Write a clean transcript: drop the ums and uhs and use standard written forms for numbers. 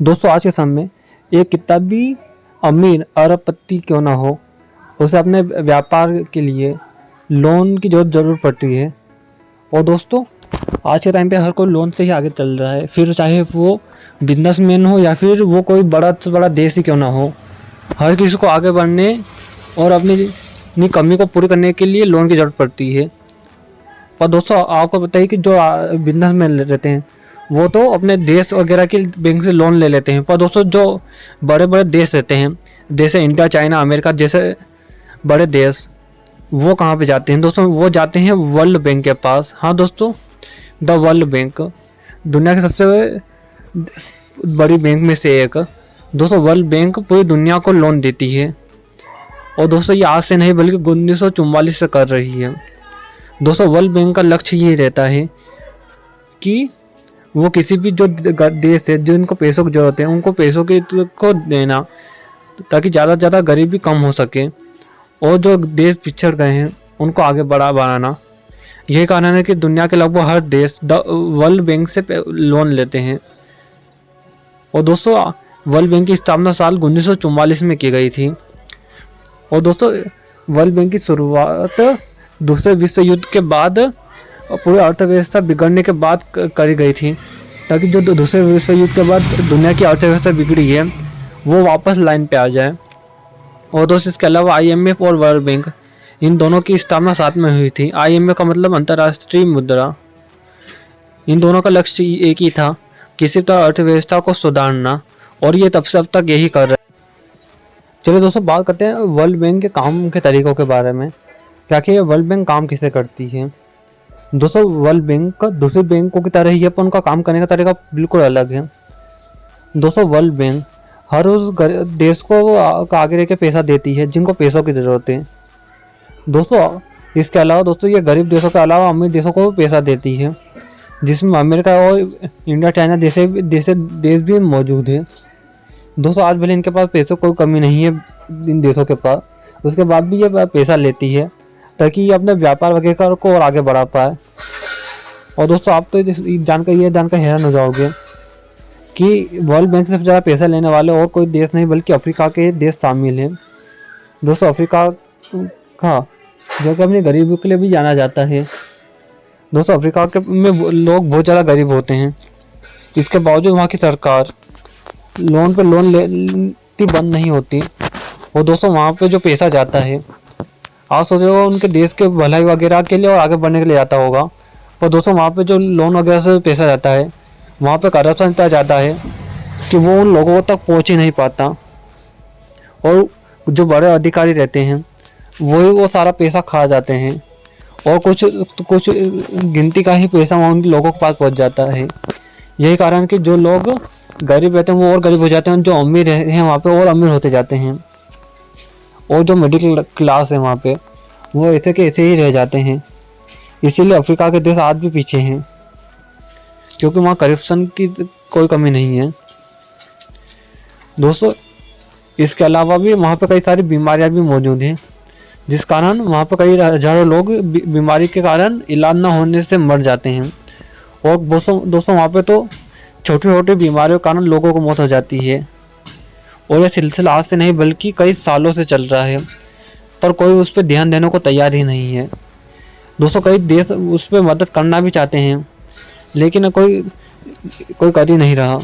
दोस्तों आज के समय में एक कितना भी अमीर अरबपति क्यों ना हो, उसे अपने व्यापार के लिए लोन की ज़रूरत पड़ती है। और दोस्तों आज के टाइम पे हर कोई लोन से ही आगे चल रहा है, फिर चाहे वो बिजनेसमैन हो या फिर वो कोई बड़ा से बड़ा देश ही क्यों ना हो। हर किसी को आगे बढ़ने और अपनी कमी को पूरी करने के लिए लोन की ज़रूरत पड़ती है। पर दोस्तों आपको पता है कि जो बिजनेसमैन रहते हैं वो तो अपने देश वगैरह के बैंक से लोन ले लेते हैं, पर दोस्तों जो बड़े बड़े देश रहते हैं जैसे इंडिया, चाइना, अमेरिका जैसे बड़े देश, वो कहाँ पे जाते हैं दोस्तों? वो जाते हैं वर्ल्ड बैंक के पास। हाँ दोस्तों, द वर्ल्ड बैंक दुनिया की सबसे बड़ी बैंक में से एक। दोस्तों वर्ल्ड बैंक पूरी दुनिया को लोन देती है और दोस्तों ये आज से नहीं बल्कि 1944 से कर रही है। दोस्तों वर्ल्ड बैंक का लक्ष्य ये रहता है कि वो किसी भी जो देश है जिनको पैसों की जरूरत है उनको पैसों को देना, ताकि ज़्यादा से ज़्यादा गरीबी कम हो सके और जो देश पिछड़ गए हैं उनको आगे बढ़ाना। यही कारण है कि दुनिया के लगभग हर देश वर्ल्ड बैंक से लोन लेते हैं। और दोस्तों वर्ल्ड बैंक की स्थापना साल 1944 में की गई थी। और दोस्तों वर्ल्ड बैंक की शुरुआत दूसरे विश्व युद्ध के बाद पूरी अर्थव्यवस्था बिगड़ने के बाद करी गई थी, ताकि जो दूसरे विश्व युद्ध के बाद दुनिया की अर्थव्यवस्था बिगड़ी है वो वापस लाइन पे आ जाए। और दोस्तों इसके अलावा IMF और वर्ल्ड बैंक इन दोनों की स्थापना साथ में हुई थी। IMF का मतलब अंतर्राष्ट्रीय मुद्रा। इन दोनों का लक्ष्य एक ही था, किसी तरह अर्थव्यवस्था को सुधारना, और ये तब से अब तक यही कर रहे हैं। चलिए दोस्तों बात करते हैं वर्ल्ड बैंक के काम के तरीकों के बारे में, क्या कि ये वर्ल्ड बैंक काम कैसे करती है। दोस्तों वर्ल्ड बैंक दूसरे बैंकों की तरह ही है, पर उनका काम करने का तरीका बिल्कुल अलग है। दोस्तों वर्ल्ड बैंक हर उस देश को आगे रह के पैसा देती है जिनको पैसों की ज़रूरत है। दोस्तों इसके अलावा दोस्तों ये गरीब देशों के अलावा अमीर देशों को पैसा देती है, जिसमें अमेरिका और इंडिया, चाइना जैसे देश भी मौजूद है। दोस्तों आज भले इनके पास पैसों कोई कमी नहीं है इन देशों के पास, उसके बाद भी ये पैसा लेती है ताकि ये अपने व्यापार वगैरह को और आगे बढ़ा पाए। और दोस्तों आप तो ये जानकर हैरान हो जाओगे कि वर्ल्ड बैंक से सबसे ज़्यादा पैसा लेने वाले और कोई देश नहीं बल्कि अफ्रीका के देश शामिल हैं। दोस्तों अफ्रीका का जो कि अपनी गरीबी के लिए भी जाना जाता है। दोस्तों अफ्रीका के में लोग बहुत ज़्यादा गरीब होते हैं, इसके बावजूद वहाँ की सरकार लोन पे लोन लेती बंद नहीं होती। और दोस्तों वहाँ पे जो पैसा जाता है, आप सोच रहे हो उनके देश के भलाई वगैरह के लिए और आगे बढ़ने के लिए जाता होगा, पर दोस्तों वहाँ पे जो लोन वगैरह से पैसा जाता है वहाँ पे करप्शन इतना ज़्यादा है कि वो उन लोगों तक पहुँच ही नहीं पाता, और जो बड़े अधिकारी रहते हैं वही वो सारा पैसा खा जाते हैं, और कुछ गिनती का ही पैसा वहाँ उन लोगों के पास पहुँच जाता है। यही कारण कि जो लोग गरीब रहते हैं वो और गरीब हो जाते हैं, जो अमीर हैं वहाँ पे और अमीर होते जाते हैं, और जो मिडिल क्लास है वहाँ पे वो ऐसे के ऐसे ही रह जाते हैं। इसीलिए अफ्रीका के देश आज भी पीछे हैं, क्योंकि वहाँ करप्शन की कोई कमी नहीं है। दोस्तों इसके अलावा भी वहाँ पे कई सारी बीमारियाँ भी मौजूद हैं, जिस कारण वहाँ पे कई हज़ारों लोग बीमारी के कारण इलाज ना होने से मर जाते हैं। और दोस्तों वहाँ पे तो छोटी छोटी बीमारियों के कारण लोगों को मौत हो जाती है, और यह सिलसिला आज से नहीं बल्कि कई सालों से चल रहा है, पर कोई उस पर ध्यान देने को तैयार ही नहीं है। दोस्तों कई देश उस पर मदद करना भी चाहते हैं, लेकिन कोई कर ही नहीं रहा।